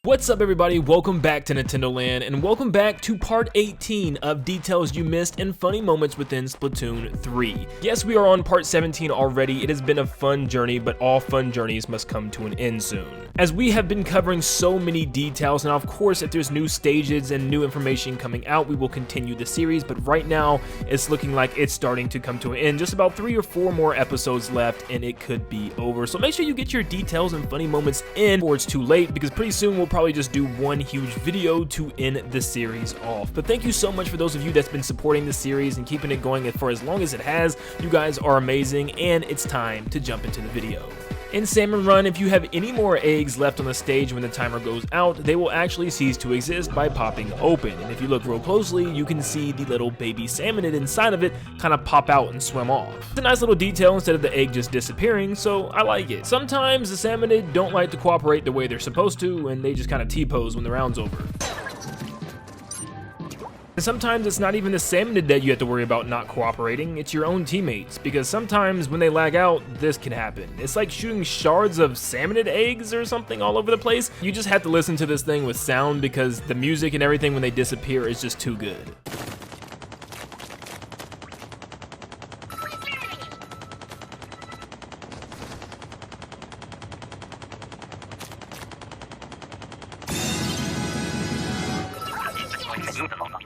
What's up everybody, welcome back to Nintendo Land, and welcome back to part 18 of details you missed and funny moments within Splatoon 3. Yes, we are on part 17 already. It has been a fun journey, but all fun journeys must come to an end soon. As we have been covering so many details, and of course if there's new stages and new information coming out, we will continue the series, but right now it's looking like it's starting to come to an end. Just about 3 or 4 more episodes left and it could be over. So make sure you get your details and funny moments in before it's too late, because pretty soon we'll probably just do one huge video to end the series off. But thank you so much for those of you that's been supporting the series and keeping it going for as long as it has. You guys are amazing, and it's time to jump into the video. In Salmon Run, if you have any more eggs left on the stage when the timer goes out, they will actually cease to exist by popping open. And if you look real closely, you can see the little baby salmonid inside of it kind of pop out and swim off. It's a nice little detail instead of the egg just disappearing, so I like it. Sometimes the salmonid don't like to cooperate the way they're supposed to, and they just kind of T-pose when the round's over. And sometimes it's not even the salmonid that you have to worry about not cooperating, it's your own teammates, because sometimes when they lag out, this can happen. It's like shooting shards of salmonid eggs or something all over the place. You just have to listen to this thing with sound, because the music and everything when they disappear is just too good.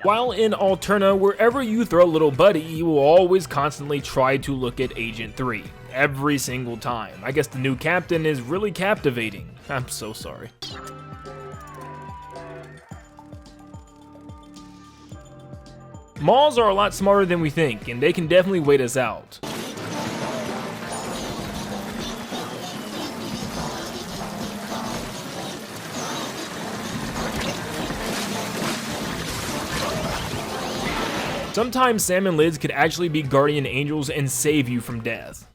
While in Alterna, wherever you throw Little Buddy, you will always constantly try to look at Agent 3. Every single time. I guess the new captain is really captivating. I'm so sorry. Malls are a lot smarter than we think, and they can definitely wait us out. Sometimes Salmon Lids could actually be guardian angels and save you from death.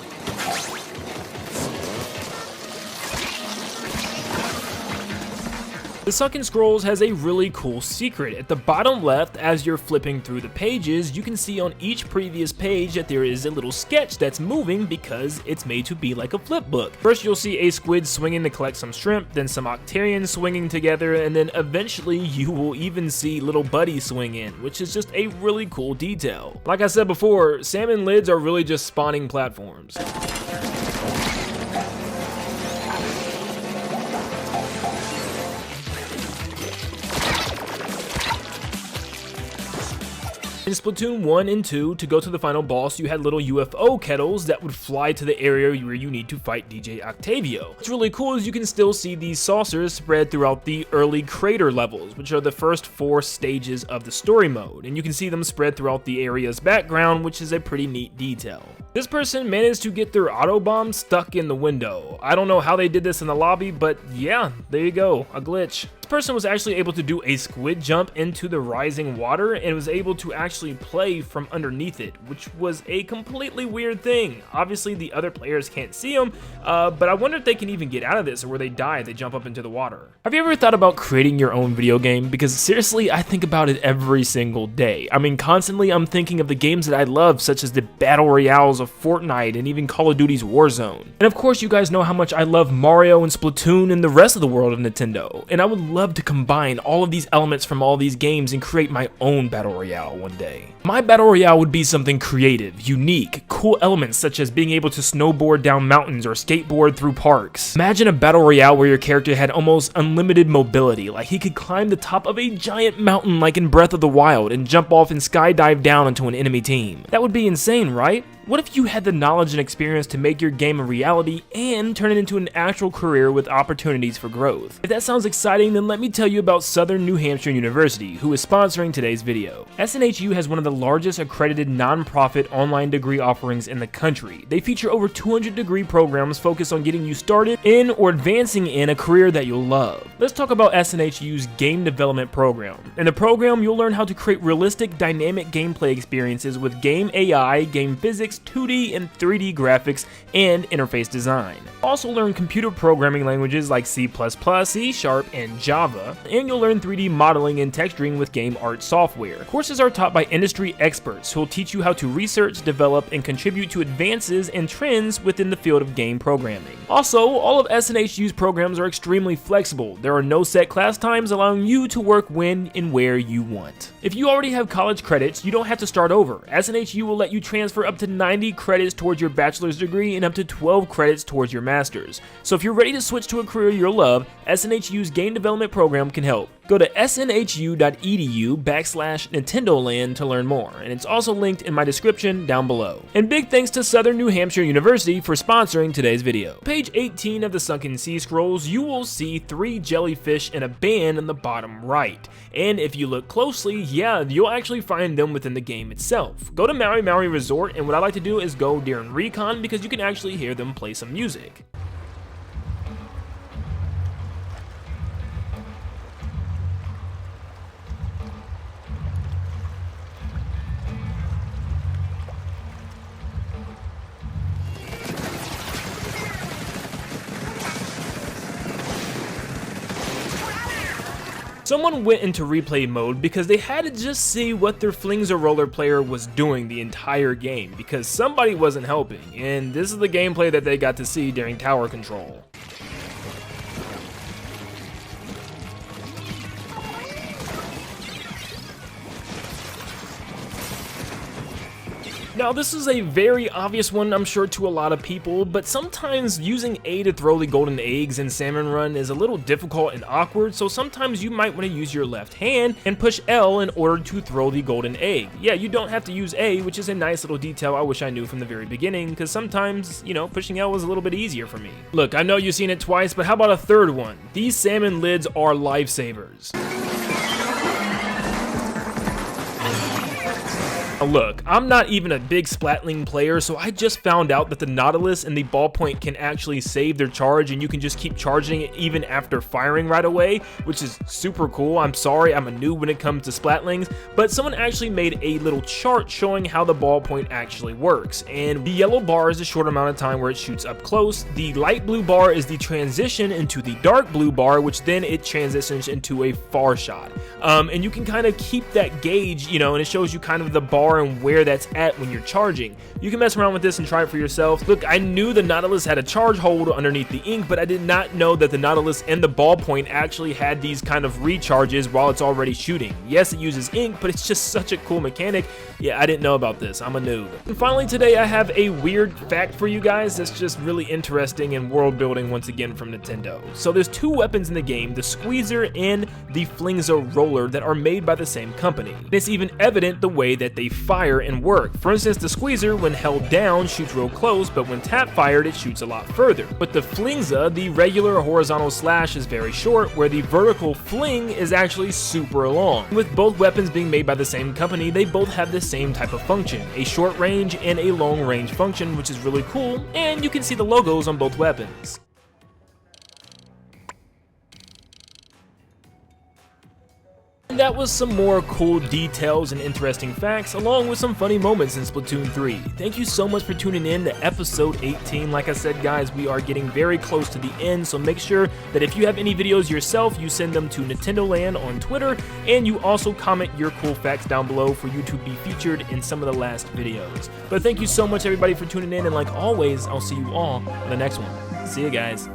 The Sunken Scrolls has a really cool secret. At the bottom left, as you're flipping through the pages, you can see on each previous page that there is a little sketch that's moving because it's made to be like a flip book. First you'll see a squid swinging to collect some shrimp, then some Octarians swinging together, and then eventually you will even see Little Buddy swing in, which is just a really cool detail. Like I said before, Salmon Lids are really just spawning platforms. In Splatoon 1 and 2, to go to the final boss, you had little UFO kettles that would fly to the area where you need to fight DJ Octavio. What's really cool is you can still see these saucers spread throughout the early crater levels, which are the first 4 stages of the story mode, and you can see them spread throughout the area's background, which is a pretty neat detail. This person managed to get their auto bomb stuck in the window. I don't know how they did this in the lobby, but yeah, there you go, a glitch. This person was actually able to do a squid jump into the rising water and was able to actually play from underneath it, which was a completely weird thing. Obviously the other players can't see them, but I wonder if they can even get out of this, or where they die, they jump up into the water. Have you ever thought about creating your own video game? Because seriously, I think about it every single day. I mean, constantly I'm thinking of the games that I love, such as the battle royales of Fortnite and even Call of Duty's Warzone. And of course you guys know how much I love Mario and Splatoon and the rest of the world of Nintendo, and I would love to combine all of these elements from all these games and create my own battle royale one day. My battle royale would be something creative, unique, cool elements such as being able to snowboard down mountains or skateboard through parks. Imagine a battle royale where your character had almost unlimited mobility, like he could climb the top of a giant mountain like in Breath of the Wild and jump off and skydive down into an enemy team. That would be insane, right? What if you had the knowledge and experience to make your game a reality and turn it into an actual career with opportunities for growth? If that sounds exciting, then let me tell you about Southern New Hampshire University, who is sponsoring today's video. SNHU has one of the largest accredited non-profit online degree offerings in the country. They feature over 200 degree programs focused on getting you started in or advancing in a career that you'll love. Let's talk about SNHU's game development program. In the program, you'll learn how to create realistic, dynamic gameplay experiences with game AI, game physics, physics, 2D and 3D graphics, and interface design. Also learn computer programming languages like C++, C#, and Java, and you'll learn 3D modeling and texturing with game art software. Courses are taught by industry experts who will teach you how to research, develop, and contribute to advances and trends within the field of game programming. Also, all of SNHU's programs are extremely flexible. There are no set class times, allowing you to work when and where you want. If you already have college credits, you don't have to start over. SNHU will let you transfer up to 90 credits towards your bachelor's degree and up to 12 credits towards your master's. So if you're ready to switch to a career you'll love, SNHU's game development program can help. Go to snhu.edu/Nintendoland to learn more, and it's also linked in my description down below. And big thanks to Southern New Hampshire University for sponsoring today's video. Page 18 of the Sunken Sea Scrolls, you will see 3 jellyfish and a band on the bottom right. And if you look closely, yeah, you'll actually find them within the game itself. Go to Maui Maui Resort, and what I like to do is go during recon because you can actually hear them play some music. Someone went into replay mode because they had to just see what their Flings or Roller player was doing the entire game, because somebody wasn't helping, and this is the gameplay that they got to see during tower control. Now this is a very obvious one, I'm sure, to a lot of people, but sometimes using A to throw the golden eggs in Salmon Run is a little difficult and awkward, so sometimes you might want to use your left hand and push L in order to throw the golden egg. Yeah, you don't have to use A, which is a nice little detail I wish I knew from the very beginning, because sometimes, you know, pushing L was a little bit easier for me. Look, I know you've seen it twice, but how about a third one? These salmon lids are lifesavers. Now look, I'm not even a big Splatling player, so I just found out that the Nautilus and the Ballpoint can actually save their charge, and you can just keep charging it even after firing right away, which is super cool. I'm sorry, I'm a noob when it comes to Splatlings, but someone actually made a little chart showing how the Ballpoint actually works, and the yellow bar is a short amount of time where it shoots up close, the light blue bar is the transition into the dark blue bar, which then it transitions into a far shot. And you can kind of keep that gauge, you know, and it shows you kind of the bar and where that's at when you're charging. You can mess around with this and try it for yourself. Look, I knew the Nautilus had a charge hold underneath the ink, but I did not know that the Nautilus and the Ballpoint actually had these kind of recharges while it's already shooting. Yes, it uses ink, but it's just such a cool mechanic. Yeah, I didn't know about this. I'm a noob. And finally today I have a weird fact for you guys that's just really interesting and world building once again from Nintendo. So there's 2 weapons in the game, the Squeezer and the Flings or Roller, that are made by the same company. And it's even evident the way that they fire and work. For instance, the Squeezer, when held down, shoots real close, but when tap fired, it shoots a lot further. But the Flingza, the regular horizontal slash, is very short, where the vertical fling is actually super long. With both weapons being made by the same company, they both have the same type of function, a short range and a long range function, which is really cool, and you can see the logos on both weapons. That was some more cool details and interesting facts, along with some funny moments in Splatoon 3. Thank you so much for tuning in to episode 18. Like I said, guys, we are getting very close to the end, so make sure that if you have any videos yourself, you send them to Nin10doland on Twitter, and you also comment your cool facts down below for you to be featured in some of the last videos. But thank you so much, everybody, for tuning in, and like always, I'll see you all in the next one. See you guys.